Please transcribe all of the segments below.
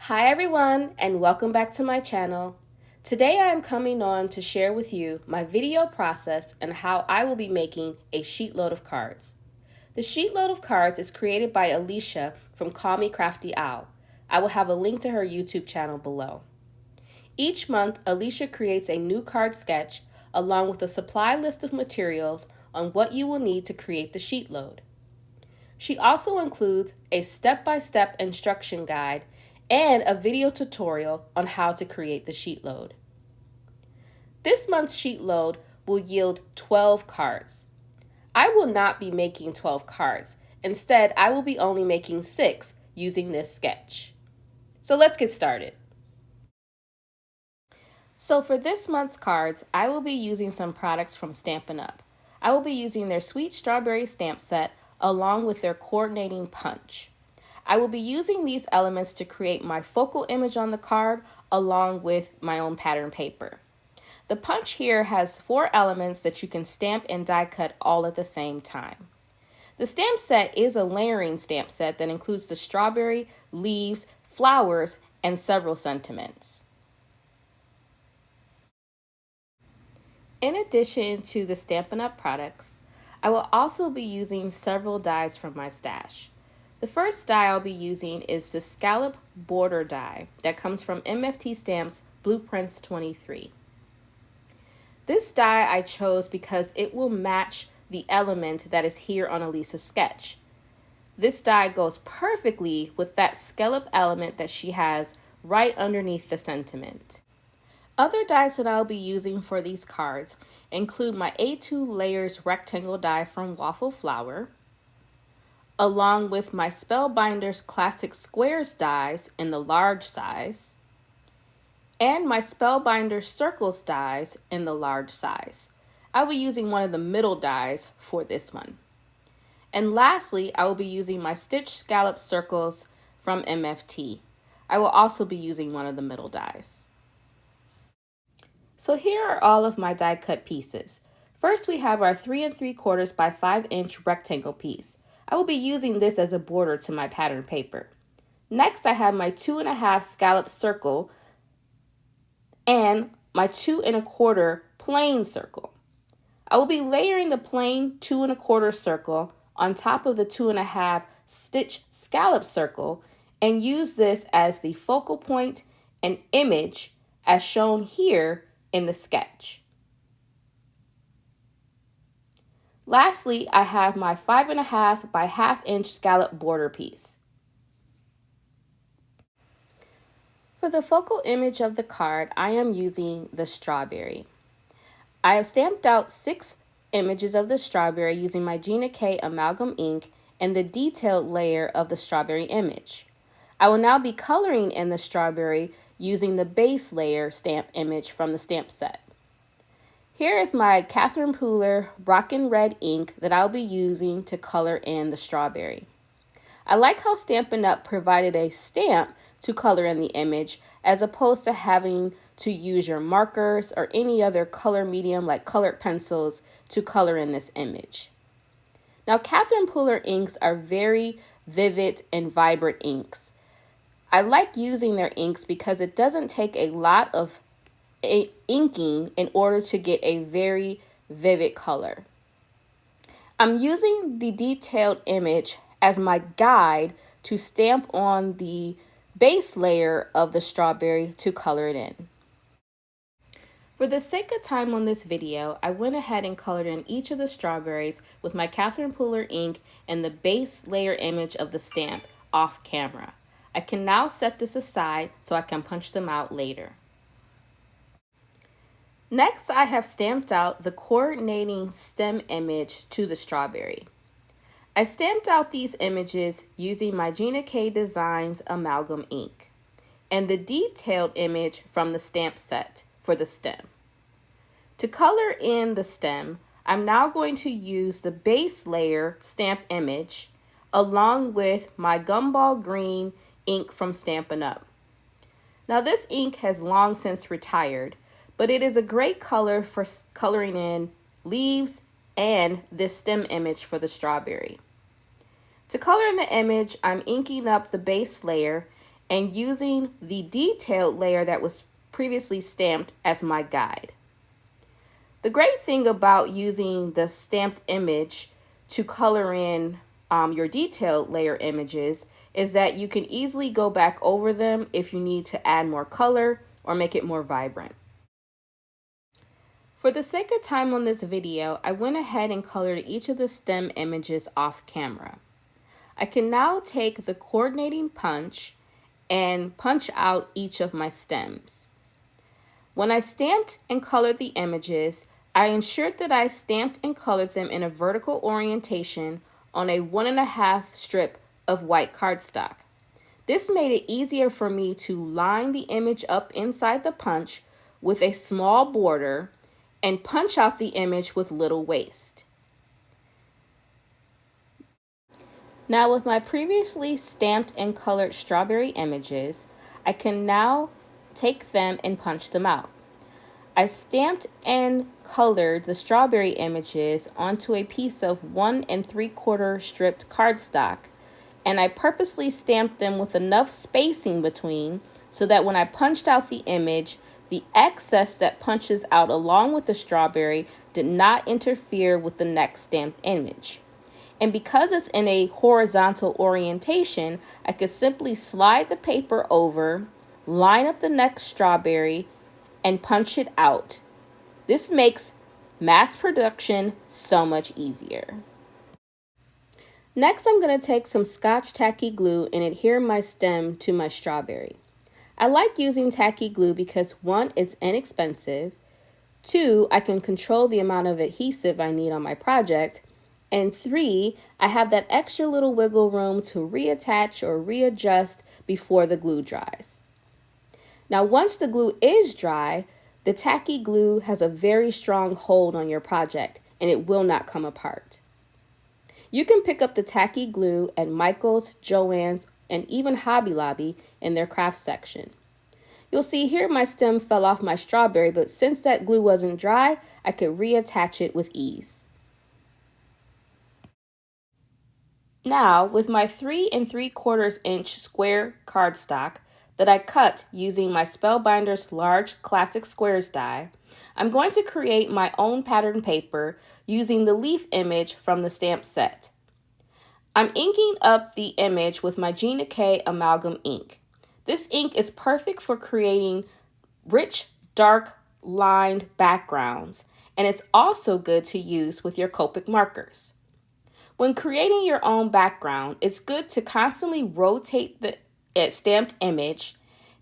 Hi everyone, and welcome back to my channel. Today I am coming on to share with you my video process and how I will be making a sheet load of cards. The sheet load of cards is created by Alicia from Call Me Crafty. I will have a link to her YouTube channel below. Each month, Alicia creates a new card sketch along with a supply list of materials on what you will need to create the sheet load. She also includes a step-by-step instruction guide and a video tutorial on how to create the sheet load. This month's sheet load will yield 12 cards. I will not be making 12 cards. Instead, I will be only making 6 using this sketch. So let's get started. So for this month's cards, I will be using some products from Stampin' Up. I will be using their Sweet Strawberry stamp set along with their coordinating punch. I will be using these elements to create my focal image on the card along with my own pattern paper. The punch here has 4 elements that you can stamp and die cut all at the same time. The stamp set is a layering stamp set that includes the strawberry, leaves, flowers, and several sentiments. In addition to the Stampin' Up products, I will also be using several dies from my stash. The first die I'll be using is the Scallop Border die that comes from MFT Stamps Blueprints 23. This die I chose because it will match the element that is here on Alicia's sketch. This die goes perfectly with that scallop element that she has right underneath the sentiment. Other dies that I'll be using for these cards include my A2 Layers rectangle die from Waffle Flower, along with my Spellbinders Classic Squares dies in the large size, and my Spellbinders Circles dies in the large size. I'll be using one of the middle dies for this one. And lastly, I will be using my Stitch Scallop Circles from MFT. I will also be using one of the middle dies. So here are all of my die cut pieces. First, we have our 3 3/4 by 5 inch rectangle piece. I will be using this as a border to my pattern paper. Next, I have my 2 1/2 scallop circle and my 2 1/4 plain circle. I will be layering the plain 2 1/4 circle on top of the 2 1/2 stitch scallop circle and use this as the focal point and image as shown here in the sketch. Lastly, I have my 5 1/2 by 1/2 inch scallop border piece. For the focal image of the card, I am using the strawberry. I have stamped out 6 images of the strawberry using my Gina K amalgam ink and the detailed layer of the strawberry image. I will now be coloring in the strawberry using the base layer stamp image from the stamp set. Here is my Catherine Pooler Rockin' Red ink that I'll be using to color in the strawberry. I like how Stampin' Up provided a stamp to color in the image as opposed to having to use your markers or any other color medium like colored pencils to color in this image. Now, Catherine Pooler inks are very vivid and vibrant inks. I like using their inks because it doesn't take a lot of inking in order to get a very vivid color. I'm using the detailed image as my guide to stamp on the base layer of the strawberry to color it in. For the sake of time on this video, I went ahead and colored in each of the strawberries with my Catherine Pooler ink and the base layer image of the stamp off camera. I can now set this aside so I can punch them out later. Next, I have stamped out the coordinating stem image to the strawberry. I stamped out these images using my Gina K Designs amalgam ink and the detailed image from the stamp set for the stem. To color in the stem, I'm now going to use the base layer stamp image along with my Gumball Green ink from Stampin' Up. Now this ink has long since retired, but it is a great color for coloring in leaves and this stem image for the strawberry. To color in the image, I'm inking up the base layer and using the detailed layer that was previously stamped as my guide. The great thing about using the stamped image to color in your detailed layer images is that you can easily go back over them if you need to add more color or make it more vibrant. For the sake of time on this video, I went ahead and colored each of the stem images off camera. I can now take the coordinating punch and punch out each of my stems. When I stamped and colored the images, I ensured that I stamped and colored them in a vertical orientation on a 1.5 strip of white cardstock. This made it easier for me to line the image up inside the punch with a small border and punch out the image with little waste. Now with my previously stamped and colored strawberry images, I can now take them and punch them out. I stamped and colored the strawberry images onto a piece of 1 3/4 stripped cardstock, and I purposely stamped them with enough spacing between so that when I punched out the image, the excess that punches out along with the strawberry did not interfere with the next stamped image. And because it's in a horizontal orientation, I could simply slide the paper over, line up the next strawberry, and punch it out. This makes mass production so much easier. Next, I'm going to take some Scotch tacky glue and adhere my stem to my strawberry. I like using tacky glue because 1, it's inexpensive, 2, I can control the amount of adhesive I need on my project, and 3, I have that extra little wiggle room to reattach or readjust before the glue dries. Now, once the glue is dry, the tacky glue has a very strong hold on your project and it will not come apart. You can pick up the tacky glue at Michael's, Joann's, and even Hobby Lobby in their craft section. You'll see here my stem fell off my strawberry, but since that glue wasn't dry, I could reattach it with ease. Now, with my 3 3/4 inch square cardstock that I cut using my Spellbinder's large classic squares die, I'm going to create my own pattern paper using the leaf image from the stamp set. I'm inking up the image with my Gina K amalgam ink. This ink is perfect for creating rich, dark, lined backgrounds, and it's also good to use with your Copic markers. When creating your own background, it's good to constantly rotate the stamped image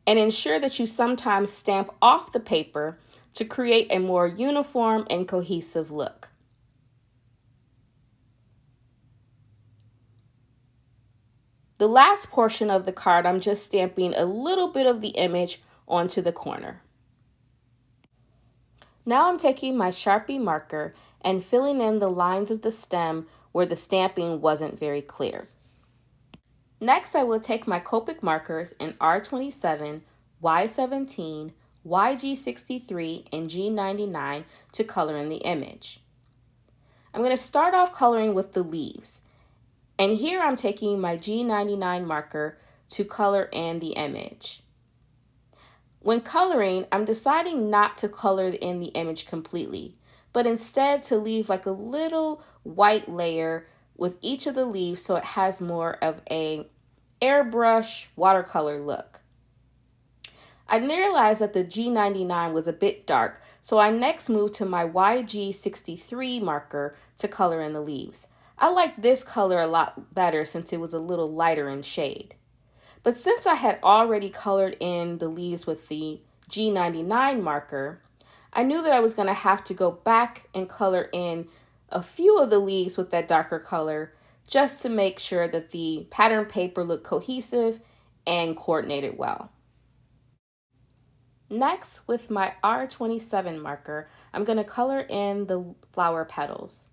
and ensure that you sometimes stamp off the paper to create a more uniform and cohesive look. The last portion of the card, I'm just stamping a little bit of the image onto the corner. Now I'm taking my Sharpie marker and filling in the lines of the stem where the stamping wasn't very clear. Next, I will take my Copic markers in R27, Y17, YG63, and G99 to color in the image. I'm going to start off coloring with the leaves. And here I'm taking my G99 marker to color in the image. When coloring, I'm deciding not to color in the image completely, but instead to leave like a little white layer with each of the leaves so it has more of a airbrush watercolor look. I realized that the G99 was a bit dark, so I next moved to my YG63 marker to color in the leaves. I like this color a lot better since it was a little lighter in shade. But since I had already colored in the leaves with the G99 marker, I knew that I was going to have to go back and color in a few of the leaves with that darker color just to make sure that the pattern paper looked cohesive and coordinated well. Next, with my R27 marker, I'm going to color in the flower petals.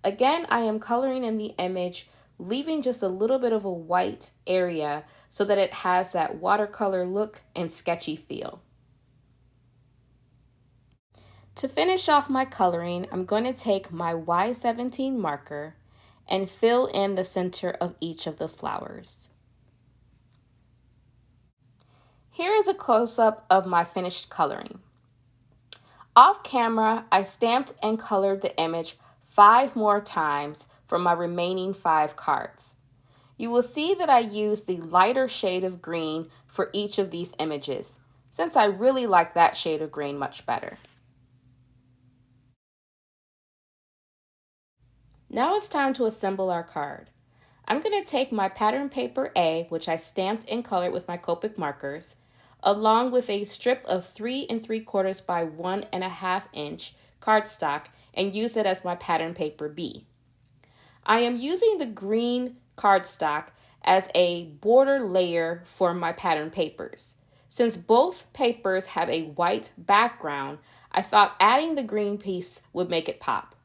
Again, I am coloring in the image, leaving just a little bit of a white area so that it has that watercolor look and sketchy feel. To finish off my coloring, I'm going to take my Y17 marker and fill in the center of each of the flowers. Here is a close-up of my finished coloring. Off camera, I stamped and colored the image 5 more times for my remaining 5 cards. You will see that I used the lighter shade of green for each of these images, since I really like that shade of green much better. Now it's time to assemble our card. I'm going to take my pattern paper A, which I stamped and colored with my Copic markers, along with a strip of 3 3/4 by 1.5 inch cardstock, and use it as my pattern paper B. I am using the green cardstock as a border layer for my pattern papers. Since both papers have a white background, I thought adding the green piece would make it pop.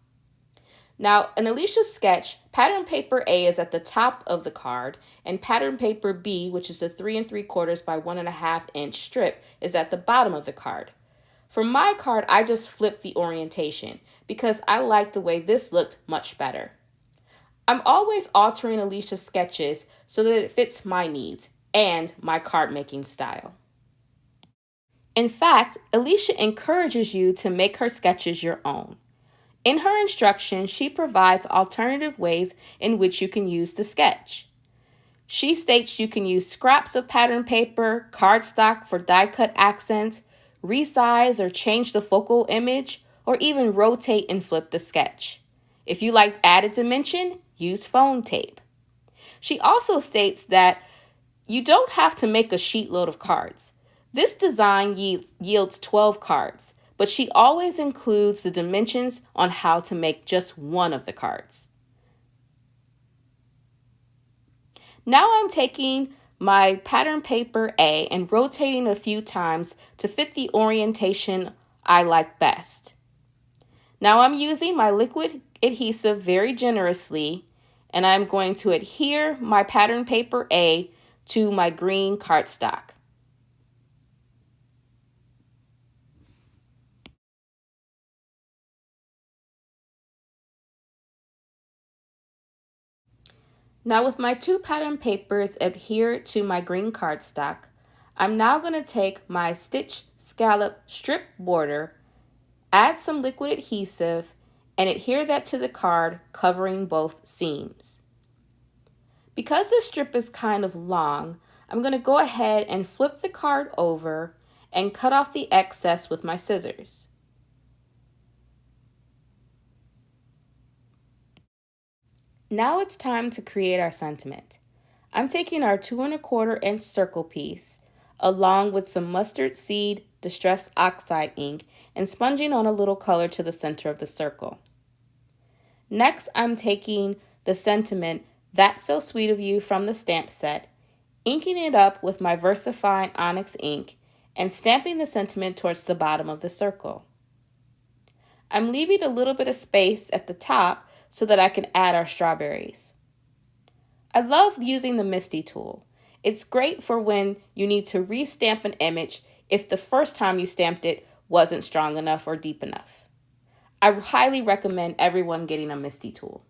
Now, in Alicia's sketch, pattern paper A is at the top of the card, and pattern paper B, which is a 3 3/4 by 1.5 inch strip, is at the bottom of the card. For my card, I just flipped the orientation because I like the way this looked much better. I'm always altering Alicia's sketches so that it fits my needs and my card making style. In fact, Alicia encourages you to make her sketches your own. In her instructions, she provides alternative ways in which you can use the sketch. She states you can use scraps of pattern paper, cardstock for die-cut accents, resize or change the focal image, or even rotate and flip the sketch. If you like added dimension, use foam tape. She also states that you don't have to make a sheet load of cards. This design yields 12 cards, but she always includes the dimensions on how to make just one of the cards. Now I'm taking my pattern paper A and rotating a few times to fit the orientation I like best. Now I'm using my liquid adhesive very generously, and I'm going to adhere my pattern paper A to my green cardstock. Now with my 2 pattern papers adhered to my green cardstock, I'm now going to take my stitch scallop strip border, add some liquid adhesive, and adhere that to the card, covering both seams. Because this strip is kind of long, I'm going to go ahead and flip the card over and cut off the excess with my scissors. Now it's time to create our sentiment. I'm taking our 2 1/4 inch circle piece, along with some mustard seed distress oxide ink, and sponging on a little color to the center of the circle. Next, I'm taking the sentiment, "That's So Sweet of You" from the stamp set, inking it up with my VersaFine Onyx ink, and stamping the sentiment towards the bottom of the circle. I'm leaving a little bit of space at the top so that I can add our strawberries. I love using the Misty tool. It's great for when you need to restamp an image if the first time you stamped it wasn't strong enough or deep enough. I highly recommend everyone getting a Misty tool.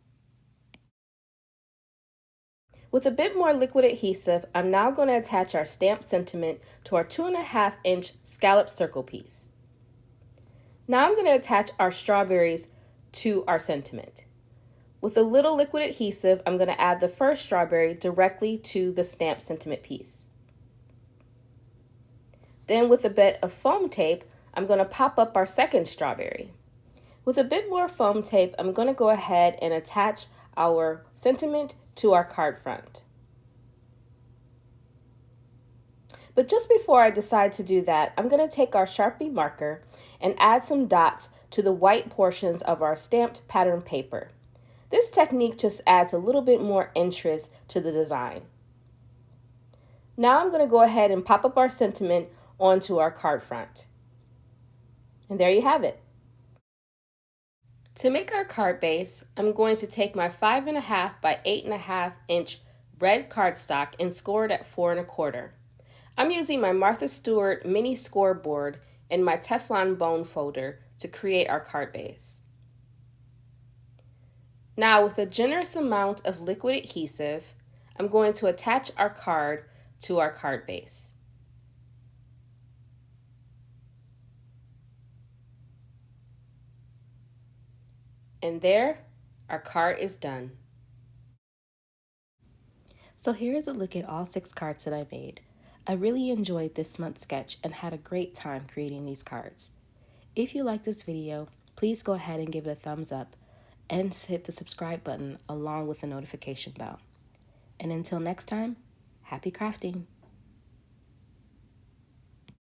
With a bit more liquid adhesive, I'm now going to attach our stamped sentiment to our 2 1/2 inch scallop circle piece. Now I'm going to attach our strawberries to our sentiment. With a little liquid adhesive, I'm going to add the first strawberry directly to the stamped sentiment piece. Then with a bit of foam tape, I'm going to pop up our second strawberry. With a bit more foam tape, I'm going to go ahead and attach our sentiment to our card front. But just before I decide to do that, I'm going to take our Sharpie marker and add some dots to the white portions of our stamped pattern paper. This technique just adds a little bit more interest to the design. Now I'm going to go ahead and pop up our sentiment onto our card front. And there you have it. To make our card base, I'm going to take my 5 1/2 by 8 1/2 inch red cardstock and score it at 4 1/4. I'm using my Martha Stewart mini scoreboard and my Teflon bone folder to create our card base. Now with a generous amount of liquid adhesive, I'm going to attach our card to our card base. And there, our card is done. So here is a look at all 6 cards that I made. I really enjoyed this month's sketch and had a great time creating these cards. If you like this video, please go ahead and give it a thumbs up and hit the subscribe button along with the notification bell. And until next time, happy crafting!